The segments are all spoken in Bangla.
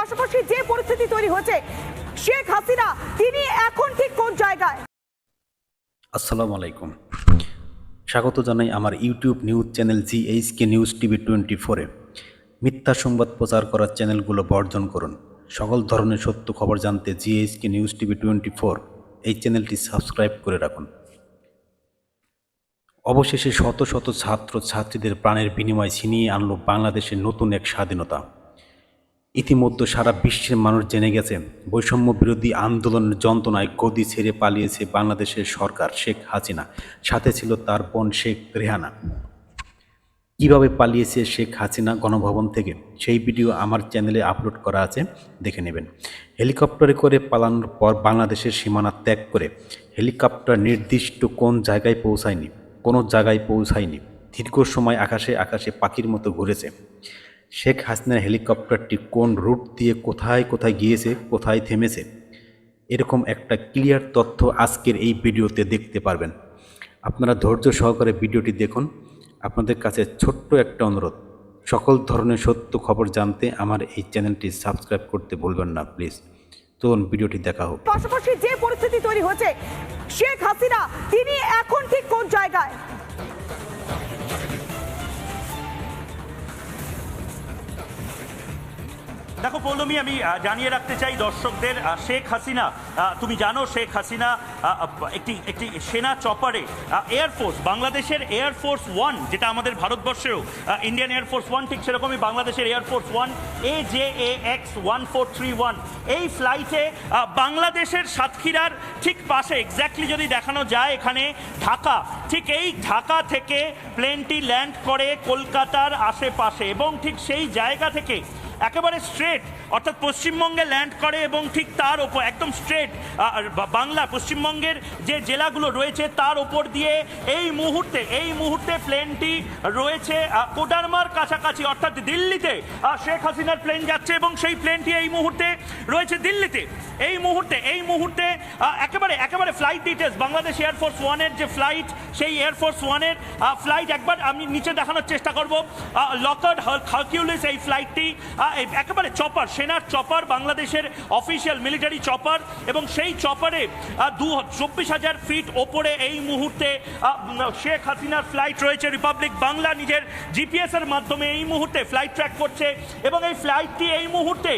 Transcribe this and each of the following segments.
পাশাপাশি যে পরিস্থিতি তৈরি হয়েছে, শেখ হাসিনা তিনি এখন ঠিক কোন জায়গায়? আসসালামু আলাইকুম, স্বাগত জানাই আমার YouTube news channel GHK news TV 24-এ। মিথ্যা সংবাদ প্রচার করার চ্যানেলগুলো বর্জন করুন। সকল ধরনের সত্য খবর জানতে GHK নিউজ টিভি 24 এই চ্যানেলটি সাবস্ক্রাইব করে রাখুন। অবশেষে শত শত ছাত্র ছাত্রীদের প্রাণের বিনিময় ছিনিয়ে আনলো বাংলাদেশের নতুন এক স্বাধীনতা। ইতিমধ্যে সারা বিশ্বের মানুষ জেনে গেছে, বৈষম্য বিরোধী আন্দোলনের যন্ত্রণায় গদি ছেড়ে পালিয়েছে বাংলাদেশের সরকার শেখ হাসিনা, সাথে ছিল তার বোন শেখ রেহানা। কীভাবে পালিয়েছে শেখ হাসিনা গণভবন থেকে, সেই ভিডিও আমার চ্যানেলে আপলোড করা আছে, দেখে নেবেন। হেলিকপ্টারে করে পালানোর পর বাংলাদেশের সীমানা ত্যাগ করে হেলিকপ্টার নির্দিষ্ট কোন জায়গায় পৌঁছায়নি, কোনো জায়গায় পৌঁছায়নি। দীর্ঘ সময় আকাশে আকাশে পাখির মতো ঘুরেছে। শেখ হাসিনার হেলিকপ্টারটি কোন রুট দিয়ে কোথায় কোথায় গিয়েছে, কোথায় থেমেছে, এরকম একটা ক্লিয়ার তথ্য আজকের এই ভিডিওতে দেখতে পারবেন। আপনারা ধৈর্য সহকারে ভিডিওটি দেখুন। আপনাদের কাছে ছোট্ট একটা অনুরোধ, সকল ধরনের সত্য খবর জানতে আমার এই চ্যানেলটি সাবস্ক্রাইব করতে ভুলবেন না প্লিজ। চলুন ভিডিওটি দেখা হোক। পাশাপাশি যে পরিস্থিতি তৈরি হয়েছে, শেখ হাসিনা তিনি এখন ঠিক কোন জায়গায়? দেখো পৌলমী, আমি জানিয়ে রাখতে চাই দর্শকদের, শেখ হাসিনা, তুমি জানো শেখ হাসিনা একটি সেনা চপারে এয়ারফোর্স, বাংলাদেশের এয়ারফোর্স 1, যেটা আমাদের ভারতবর্ষেও ইন্ডিয়ান এয়ারফোর্স 1, ঠিক সেরকমই বাংলাদেশের এয়ারফোর্স 1 AJAX 1431, এই ফ্লাইটে বাংলাদেশের সাতক্ষীরার ঠিক পাশে এক্স্যাক্টলি যদি দেখানো যায়, এখানে ঢাকা, ঠিক এই ঢাকা থেকে প্লেনটি ল্যান্ড করে কলকাতার আশেপাশে এবং ঠিক সেই জায়গা থেকে একেবারে স্ট্রেট, অর্থাৎ পশ্চিমবঙ্গে ল্যান্ড করে এবং ঠিক তার ওপর একদম স্ট্রেট বাংলা, পশ্চিমবঙ্গের যে জেলাগুলো রয়েছে তার ওপর দিয়ে এই মুহূর্তে প্লেনটি রয়েছে কোডারমার কাছাকাছি, অর্থাৎ দিল্লিতে শেখ হাসিনার প্লেন যাচ্ছে এবং সেই প্লেনটি এই মুহূর্তে রয়েছে দিল্লিতে। এই মুহূর্তে একেবারে ফ্লাইট ডিটেলস, বাংলাদেশ এয়ারফোর্স 1-এর যে ফ্লাইট, সেই এয়ারফোর্স 1-এর ফ্লাইট একবার আমি নিচে দেখানোর চেষ্টা করব। লকার্ড হারকিউলিস এই ফ্লাইটটি একেবারে চপার, সেনার চপার, বাংলাদেশের অফিসিয়াল মিলিটারি চপার, এবং সেই চপারে 24,000 ফিট ওপরে এই মুহূর্তে শেখ হাসিনার ফ্লাইট রয়েছে। রিপাবলিক বাংলা নিজের GPS এর মাধ্যমে এই মুহূর্তে ফ্লাইট ট্র্যাক করছে এবং এই ফ্লাইটটি এই মুহূর্তে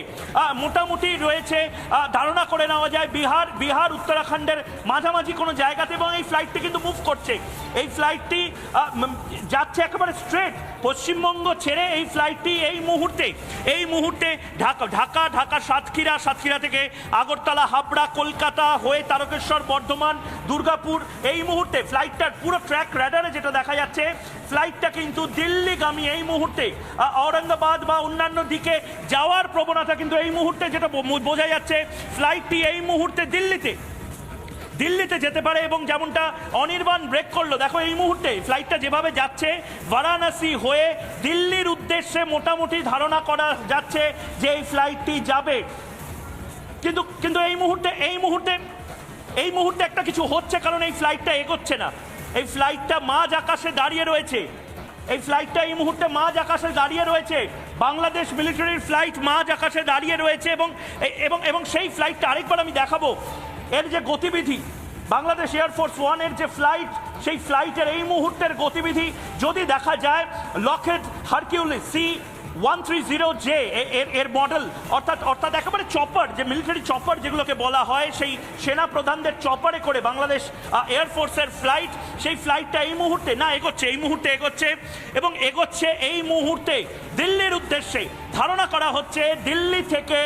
মোটামুটি রয়েছে, ধারণা করে নেওয়া যায় বিহার উত্তরাখণ্ডের মাঝামাঝি কোনো জায়গাতে, এবং এই ফ্লাইটটি কিন্তু মুভ করছে। এই ফ্লাইটটি যাচ্ছে একেবারে স্ট্রেট পশ্চিমবঙ্গ ছেড়ে। এই ফ্লাইটটি এই মুহূর্তে ঢাকা সাতক্ষীরা থেকে আগরতলা, হাবড়া, কলকাতা হয়ে তারকেশ্বর, বর্ধমান, দুর্গাপুর। এই মুহূর্তে ফ্লাইটটার পুরো ট্র্যাক র্যাডারে যেটা দেখা যাচ্ছে, ফ্লাইটটা কিন্তু দিল্লিগামী। এই মুহূর্তে ঔরঙ্গাবাদ বা অন্যান্য দিকে যাওয়ার প্রবণতা কিন্তু এই মুহূর্তে যেটা বোঝা যাচ্ছে, ফ্লাইটটি এই মুহূর্তে দিল্লিতে যেতে পারে। এবং যেমনটা অনির্বাণ ব্রেক করলো, দেখো এই মুহূর্তে ফ্লাইটটা যেভাবে যাচ্ছে বারাণসী হয়ে দিল্লির উদ্দেশ্যে, মোটামুটি ধারণা করা যাচ্ছে যে এই ফ্লাইটটি যাবে। কিন্তু এই মুহূর্তে একটা কিছু হচ্ছে, কারণ এই ফ্লাইটটা এগোচ্ছে না। এই ফ্লাইটটা মাঝ আকাশে দাঁড়িয়ে রয়েছে। এই মুহূর্তে মাঝ আকাশে দাঁড়িয়ে রয়েছে। বাংলাদেশ মিলিটারির ফ্লাইট মাঝ আকাশে দাঁড়িয়ে রয়েছে এবং সেই ফ্লাইটটা আরেকবার আমি দেখাবো। এর যে গতিবিধি, বাংলাদেশ এয়ারফোর্স 1-এর যে ফ্লাইট, সেই ফ্লাইটের এই মুহূর্তের গতিবিধি যদি দেখা যায়, লকহেড হারকিউলিস C-130J এর মডেল, অর্থাৎ একেবারে চপার, যে মিলিটারি চপার যেগুলোকে বলা হয়, সেই সেনা প্রধানদের চপারে করে বাংলাদেশ এয়ারফোর্সের ফ্লাইট, সেই ফ্লাইটটা এই মুহূর্তে এগোচ্ছে এবং এগোচ্ছে এই মুহূর্তে দিল্লির উদ্দেশ্যে। ধারণা করা হচ্ছে দিল্লি থেকে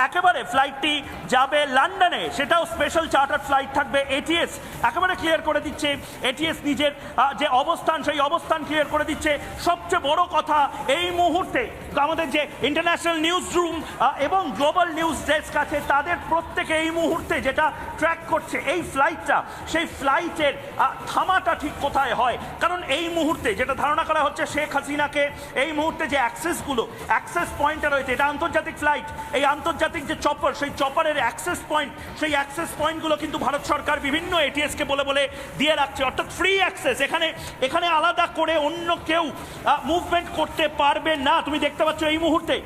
একেবারে ফ্লাইটটি যাবে লন্ডনে, সেটাও স্পেশাল চার্টার ফ্লাইট থাকবে। ATS একেবারে ক্লিয়ার করে দিচ্ছে, ATS নিজের যে অবস্থান, সেই অবস্থান ক্লিয়ার করে দিচ্ছে। সবচেয়ে বড় কথা, এই মুহূর্তে আমাদের যে ইন্টারন্যাশনাল নিউজ রুম এবং গ্লোবাল নিউজ ডেস্ক আছে, তাদের প্রত্যেকে এই মুহূর্তে যেটা ট্র্যাক করছে এই ফ্লাইটটা, সেই ফ্লাইটের থামাটা ঠিক কোথায় হয়। কারণ এই মুহূর্তে যেটা ধারণা করা হচ্ছে, শেখ হাসিনাকে এই মুহূর্তে যে অ্যাক্সেস পয়েন্টে রয়েছে, এটা আন্তর্জাতিক ফ্লাইট, এই আন্তর্জাতিক যে চপার, সেই চপারের অ্যাক্সেস পয়েন্টগুলো কিন্তু ভারত সরকার বিভিন্ন ATS-কে বলে দিয়ে রাখছে, অর্থাৎ ফ্রি অ্যাক্সেস। এখানে আলাদা করে অন্য কেউ মুভমেন্ট করতে পারবে না। তুমি দেখতে পাচ্ছ এই মুহূর্তে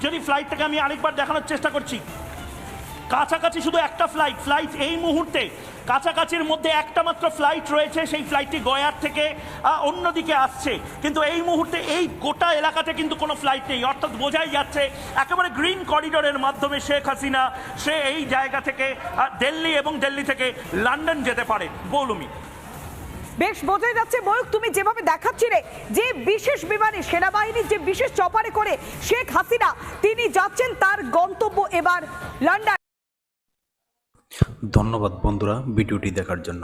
যদি ফ্লাইটটাকে আমি আরেকবার দেখানোর চেষ্টা করছি, কাছাকাছি শুধু একটা ফ্লাইট এই মুহূর্তে কাছাকাছির মধ্যে একটা মাত্র ফ্লাইট রয়েছে, সেই ফ্লাইটটি গয়ার থেকে অন্যদিকে আসছে, কিন্তু এই মুহূর্তে এই গোটা এলাকাতে কিন্তু কোনো ফ্লাইট নেই। অর্থাৎ বোঝাই যাচ্ছে একেবারে গ্রিন করিডোরের মাধ্যমে শেখ হাসিনা সে এই জায়গা থেকে দিল্লি এবং দিল্লি থেকে লন্ডন যেতে পারে। বৌলুমি, বেশ বোঝাই যাচ্ছে ময়ূক, তুমি যেভাবে দেখাচ্ছিলে যে বিশেষ বিমানে সেনাবাহিনীর যে বিশেষ চপারে করে শেখ হাসিনা তিনি যাচ্ছেন তার গন্তব্য এবার লন্ডন। ধন্যবাদ বন্ধুরা ভিডিওটি দেখার জন্য।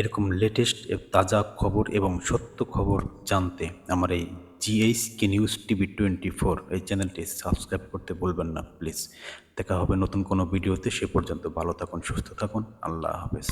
এরকম লেটেস্ট তাজা খবর এবং সত্য খবর জানতে আমার এই GHK নিউজ টিভি 24 এই চ্যানেলটি সাবস্ক্রাইব করতে ভুলবেন না প্লিজ। দেখা হবে নতুন কোনো ভিডিওতে, সে পর্যন্ত ভালো থাকুন, সুস্থ থাকুন, আল্লাহ হাফেজ।